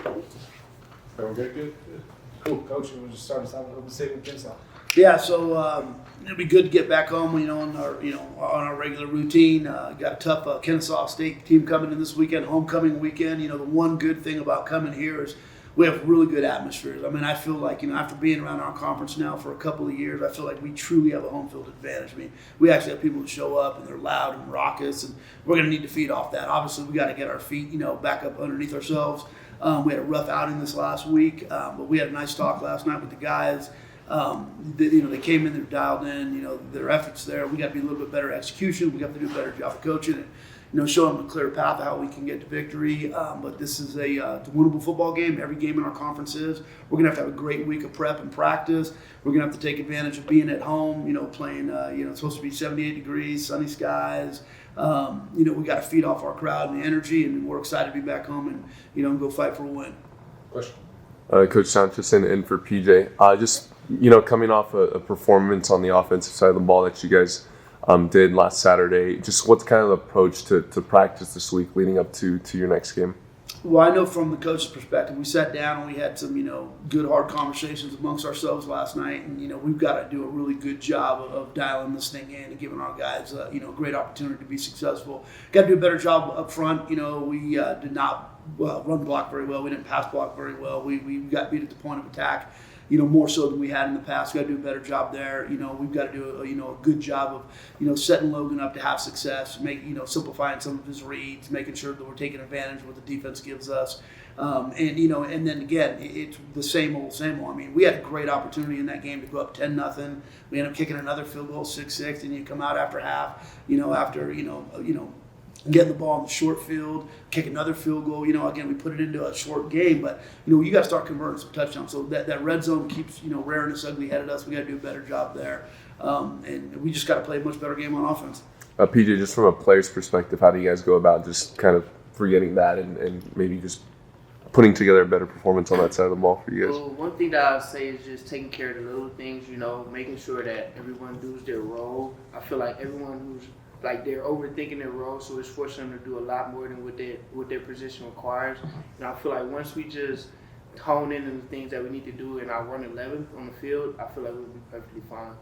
Good. Cool. Coach, we'll just start us out with Open State with Kennesaw. Yeah, so it'll be good to get back home, on our regular routine. Got a tough Kennesaw State team coming in this weekend, homecoming weekend. The one good thing about coming here is we have really good atmospheres. I mean, I feel like, after being around our conference now for a couple of years, I feel like we truly have a home field advantage. I mean, we actually have people who show up and they're loud and raucous, and we're going to need to feed off that. Obviously, we got to get our feet, back up underneath ourselves. We had a rough outing this last week, but we had a nice talk last night with the guys. They came in, they're dialed in, their efforts there. We got to be a little bit better execution. We got to do a better job of coaching and, show them a clear path of how we can get to victory. But this is a winnable football game. Every game in our conference is. We're going to have a great week of prep and practice. We're going to have to take advantage of being at home, playing, it's supposed to be 78 degrees, sunny skies. We got to feed off our crowd and the energy, and we're excited to be back home and, go fight for a win. Question. Coach Sanchez in for PJ. Coming off a performance on the offensive side of the ball that you guys did last Saturday, just what's kind of the approach to practice this week leading up to your next game? Well, I know from the coach's perspective, we sat down and we had some, good, hard conversations amongst ourselves last night. And, we've got to do a really good job of dialing this thing in and giving our guys, a great opportunity to be successful. Got to do a better job up front. We did not run block very well. We didn't pass block very well. We got beat at the point of attack, more so than we had in the past. We've got to do a better job there. We've got to do a good job of, setting Logan up to have success, simplifying some of his reads, making sure that we're taking advantage of what the defense gives us. And then again, it's the same old. I mean, we had a great opportunity in that game to go up 10-0. We ended up kicking another field goal, 6-6, and you come out after half, getting the ball in the short field, kick another field goal. Again, we put it into a short game, but, you got to start converting some touchdowns. So that red zone keeps, rearing its ugly head at us. We got to do a better job there. And we just got to play a much better game on offense. PJ, just from a player's perspective, how do you guys go about just kind of forgetting that and maybe just putting together a better performance on that side of the ball for you guys? Well, one thing that I would say is just taking care of the little things, making sure that everyone does their role. I feel like everyone who's they're overthinking their role, so it's forcing them to do a lot more than what their position requires. And I feel like once we just hone in on the things that we need to do in our 1-11 on the field, I feel like we'll be perfectly fine.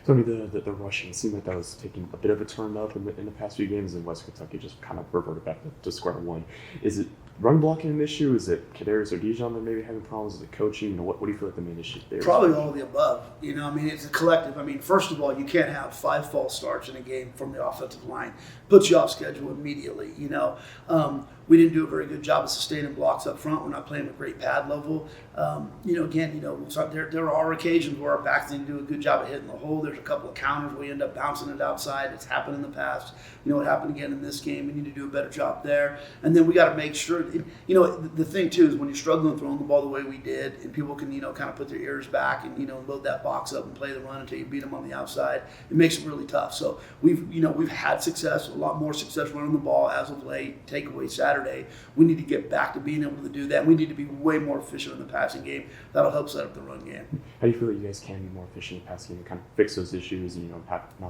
Tony, the rushing seemed like that was taking a bit of a turn up in the past few games, and West Kentucky just kind of reverted back to square one. Is it run blocking an issue? Is it Kadarius or Dijon that maybe having problems? Is it coaching? What do you feel like the main issue there? Probably all of the above. It's a collective. First of all, you can't have 5 false starts in a game from the offensive line. Puts you off schedule immediately. We didn't do a very good job of sustaining blocks up front. We're not playing at great pad level. So there are occasions where our backs didn't do a good job of hitting the hole. There's a couple of counters where we end up bouncing it outside. It's happened in the past. It happened again in this game. We need to do a better job there. And then we got to make sure, the thing too is when you're struggling throwing the ball the way we did, and people can, kind of put their ears back and, load that box up and play the run until you beat them on the outside, it makes it really tough. So we've had success, a lot more success running the ball as of late, takeaway Saturday. We need to get back to being able to do that. We need to be way more efficient in the passing game. That'll help set up the run game. How do you feel like you guys can be more efficient in the passing game and kind of fix those issues and, not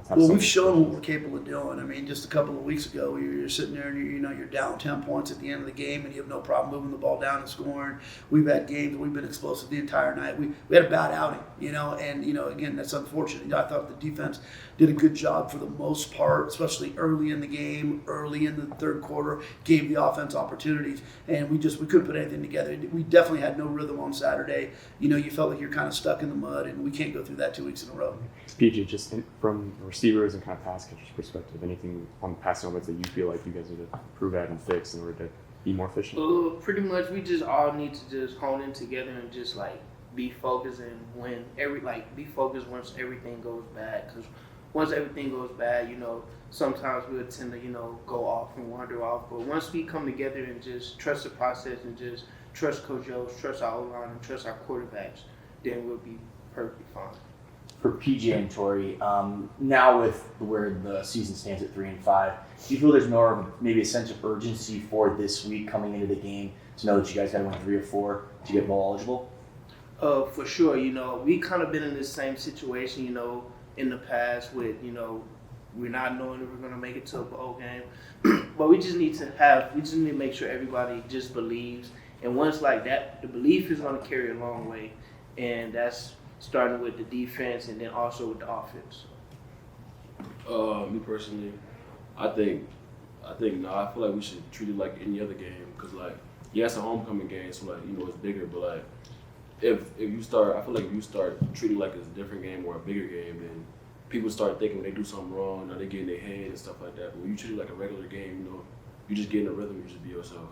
have Well, we've shown what we're capable of doing. Just a couple of weeks ago, you're sitting there and you're down 10 points at the end of the game and you have no problem moving the ball down and scoring. We've had games where we've been explosive the entire night. We had a bad outing, and again, that's unfortunate. I thought the defense did a good job for the most part, especially early in the game, early in the third quarter, gave the offense opportunities, and we couldn't put anything together. We definitely had no rhythm on Saturday. You felt like you're kind of stuck in the mud, and we can't go through that 2 weeks in a row. PJ, just from receivers and kind of pass catchers' perspective, anything on the passing offense that you feel like you guys need to improve at and fix in order to be more efficient? Pretty much, we just all need to just hone in together and just be focused and be focused once everything goes bad. Because once everything goes bad, sometimes we'll tend to go off and wander off. But once we come together and just trust the process and just trust Coach Jones, trust our O-line, and trust our quarterbacks, then we'll be perfectly fine. For PJ and Tory, now with where the season stands at 3-5, do you feel there's more of maybe a sense of urgency for this week coming into the game to know that you guys got to win 3 or 4 to get bowl eligible? For sure. We kind of been in this same situation, in the past with, we're not knowing if we're going to make it to a bowl game. But we just need to make sure everybody just believes And once like that, the belief is going to carry a long way, and that's starting with the defense and then also with the offense. Me personally, I think no. I feel like we should treat it like any other game because like yeah, it's a homecoming game, so like it's bigger. But like if you start, I feel like if you start treating it like it's a different game or a bigger game, then people start thinking when they do something wrong, now they get in their head and stuff like that. But when you treat it like a regular game, you just get in a rhythm, you just be yourself.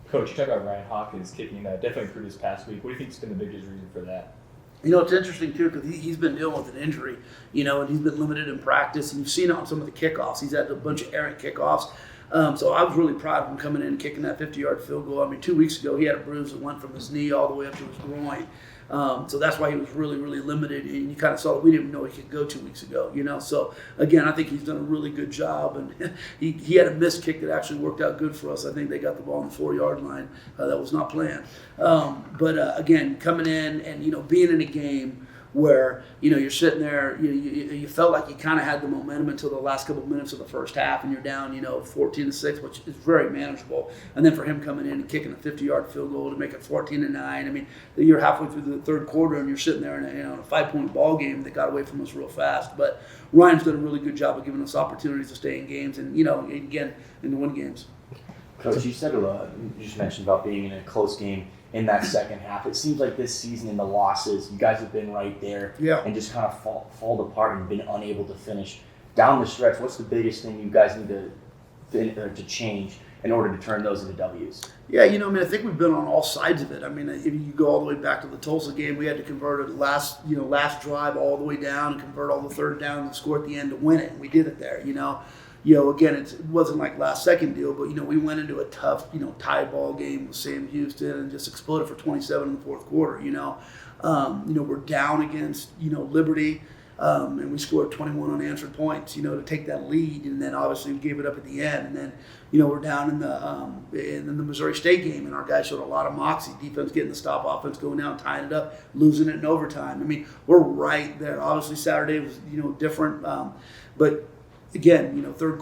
Coach, you talked about Ryan Hawkins kicking definitely through this past week. What do you think has been the biggest reason for that? It's interesting too because he's been dealing with an injury, and he's been limited in practice, and you've seen it on some of the kickoffs. He's had a bunch of errant kickoffs. So I was really proud of him coming in and kicking that 50-yard field goal. I mean, 2 weeks ago he had a bruise that went from his knee all the way up to his groin. So that's why he was really, really limited. And you kind of saw that we didn't even know he could go 2 weeks ago, So, again, I think he's done a really good job. And he had a missed kick that actually worked out good for us. I think they got the ball on the 4-yard line. That was not planned. But again, coming in and, being in a game where, you're sitting there, you felt like you kind of had the momentum until the last couple of minutes of the first half, and you're down, 14-6, which is very manageable. And then for him coming in and kicking a 50-yard field goal to make it 14-9, I mean, you're halfway through the third quarter and you're sitting there in a 5-point ball game that got away from us real fast. But Ryan's done a really good job of giving us opportunities to stay in games and, again, and to win games. Coach, you said you just mentioned about being in a close game in that second half. It seems like this season in the losses, you guys have been right there and just kind of fall apart and been unable to finish. Down the stretch, what's the biggest thing you guys need to change in order to turn those into W's? Yeah, I think we've been on all sides of it. I mean, if you go all the way back to the Tulsa game, we had to convert it last drive all the way down and convert all the third down and score at the end to win it. And we did it there, again, it wasn't like last second deal, but we went into a tough, tie ball game with Sam Houston and just exploded for 27 in the fourth quarter. We're down against Liberty, and we scored 21 unanswered points, to take that lead, and then obviously we gave it up at the end, and then we're down in the Missouri State game, and our guys showed a lot of moxie. Defense getting the stop, offense going down, tying it up, losing it in overtime. I mean, we're right there. Obviously Saturday was different, but. Again, mid-third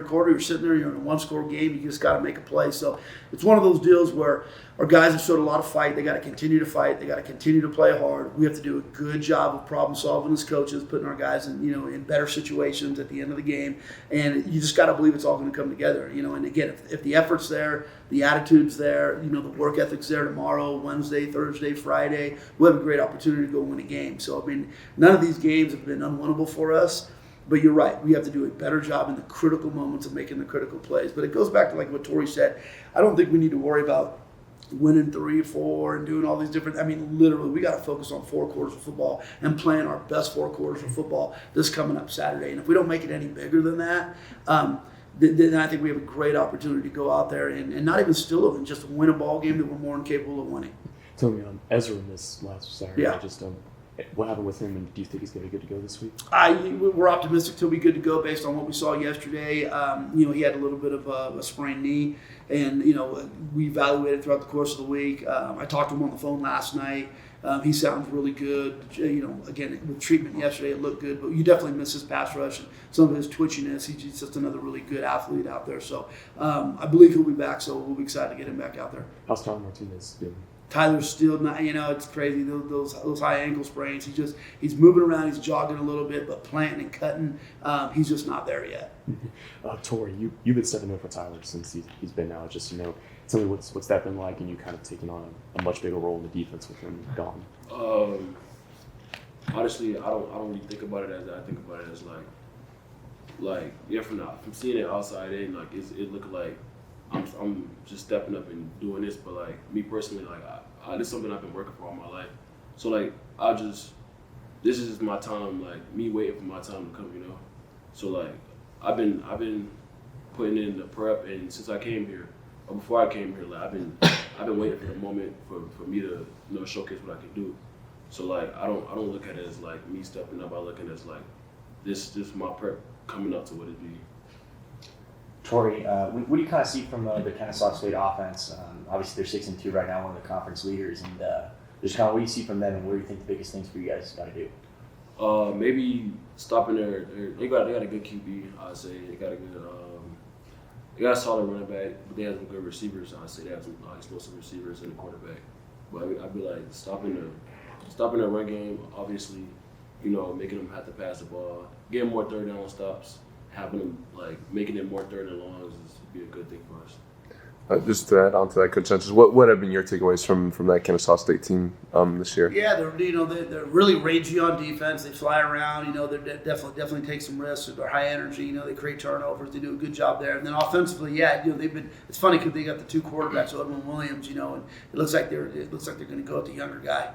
quarter, you're sitting there, you're in a one-score game, you just got to make a play. So it's one of those deals where our guys have showed a lot of fight. They got to continue to fight. They got to continue to play hard. We have to do a good job of problem solving as coaches, putting our guys in better situations at the end of the game. And you just got to believe it's all going to come together. And again, if the effort's there, the attitude's there, the work ethic's there tomorrow, Wednesday, Thursday, Friday, we'll have a great opportunity to go win a game. So I mean, none of these games have been unwinnable for us. But you're right. We have to do a better job in the critical moments of making the critical plays. But it goes back to like what Tory said. I don't think we need to worry about winning 3 or 4 and doing all these different. I mean, literally, we got to focus on 4 quarters of football and playing our best 4 quarters of football this coming up Saturday. And if we don't make it any bigger than that, then I think we have a great opportunity to go out there and not even still and just win a ball game that we're more than capable of winning. Tell me, Ezra missed last Saturday. Yeah. What happened with him, and do you think he's going to be good to go this week? We're optimistic he'll be good to go based on what we saw yesterday. He had a little bit of a sprained knee, and we evaluated throughout the course of the week. I talked to him on the phone last night. He sounds really good. Again, with treatment yesterday, it looked good, but you definitely miss his pass rush and some of his twitchiness. He's just another really good athlete out there. So I believe he'll be back, so we'll be excited to get him back out there. How's Tyler Martinez doing? Tyler's still not, it's crazy, those high ankle sprains. He's moving around, he's jogging a little bit, but planting and cutting, he's just not there yet. Tory, you've been stepping in for Tyler since he's been out. Just, tell me what's that been like, and you kind of taking on a much bigger role in the defense with him gone. Honestly, I don't really think about it as that. I think about it as from seeing it outside in, like it looked like I'm just stepping up and doing this, but like me personally, like this is something I've been working for all my life. So like this is just my time, like me waiting for my time to come, So like I've been putting in the prep, and since I came here, or before I came here, like I've been waiting for the moment for me to showcase what I can do. So like I don't look at it as like me stepping up. I look at it as like this my prep coming up to what it be. Tory, what do you kind of see from the Kennesaw State offense? Obviously, they're 6-2 right now, one of the conference leaders, and just kind of what do you see from them, and what do you think the biggest things for you guys got to do? Maybe stopping they got a good QB. I'd say they They got a solid running back, but they have some good receivers. I'd say they have some explosive receivers and a quarterback. But I'd be like stopping the run game. Obviously, making them have to pass the ball, getting more third down stops, having them making it more third and longs would be a good thing for us. Just to add on to that, Coach Sanchez, what have been your takeaways from that Kennesaw State team this year? Yeah, they're really rangy on defense. They fly around. They definitely take some risks. They're high energy. They create turnovers. They do a good job there. And then offensively, they've been. It's funny because they got the two quarterbacks, Odom and Williams. And it looks like they're going to go with the younger guy.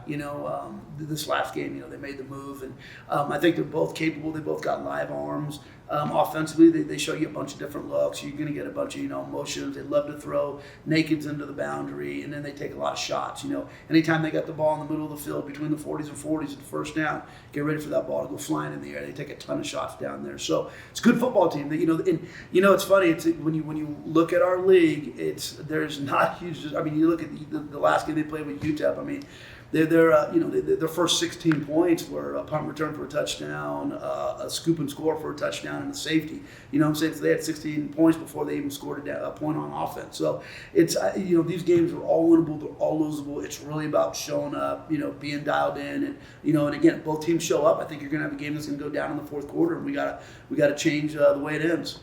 This last game, they made the move, and I think they're both capable. They both got live arms. Offensively, they show you a bunch of different looks. You're going to get a bunch of motions. They love to throw nakeds into the boundary, and then they take a lot of shots. Anytime they got the ball in the middle of the field between the 40s and 40s at the first down, get ready for that ball to go flying in the air. They take a ton of shots down there. So it's a good football team. And it's funny. It's when you look at our league, there's not huge. I mean, you look at the last game they played with UTEP. I mean, their first 16 points were a punt return for a touchdown, a scoop and score for a touchdown, and a safety. You know what I'm saying? So they had 16 points before they even scored a point on offense. So it's these games are all winnable, they're all losable. It's really about showing up, being dialed in, and again, both teams show up. I think you're going to have a game that's going to go down in the fourth quarter, and we got to change the way it ends.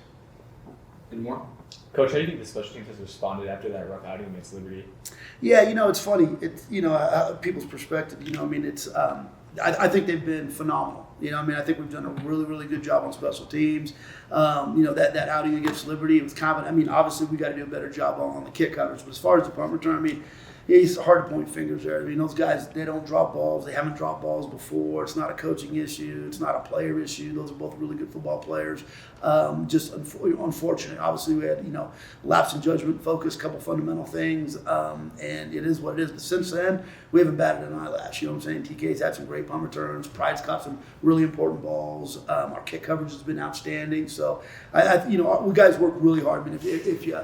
And more. Coach, how do you think the special teams has responded after that rough outing against Liberty? Yeah, it's funny. It's people's perspective. It's I think they've been phenomenal. I think we've done a really, really good job on special teams. That outing against Liberty, it was kind of. Obviously we got to do a better job on the kick coverage. But as far as the punt return, it's hard to point fingers there. Those guys, they don't drop balls. They haven't dropped balls before. It's not a coaching issue. It's not a player issue. Those are both really good football players. Just unfortunate. Obviously, we had, lapse in judgment, focus, a couple fundamental things, and it is what it is. But since then, we haven't batted an eyelash. You know what I'm saying? TK's had some great punt returns. Pride's caught some really important balls. Our kick coverage has been outstanding. So, we guys work really hard. If you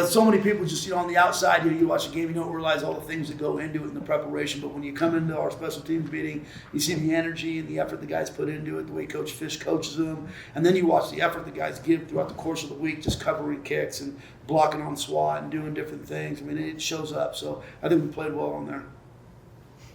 so many people just, on the outside, you watch the game, you don't realize all the things that go into it in the preparation. But when you come into our special teams meeting, you see the energy and the effort the guys put into it, the way Coach Fish coaches them. And then you watch the effort the guys give throughout the course of the week, just covering kicks and blocking on SWAT and doing different things. It shows up. So I think we played well on there.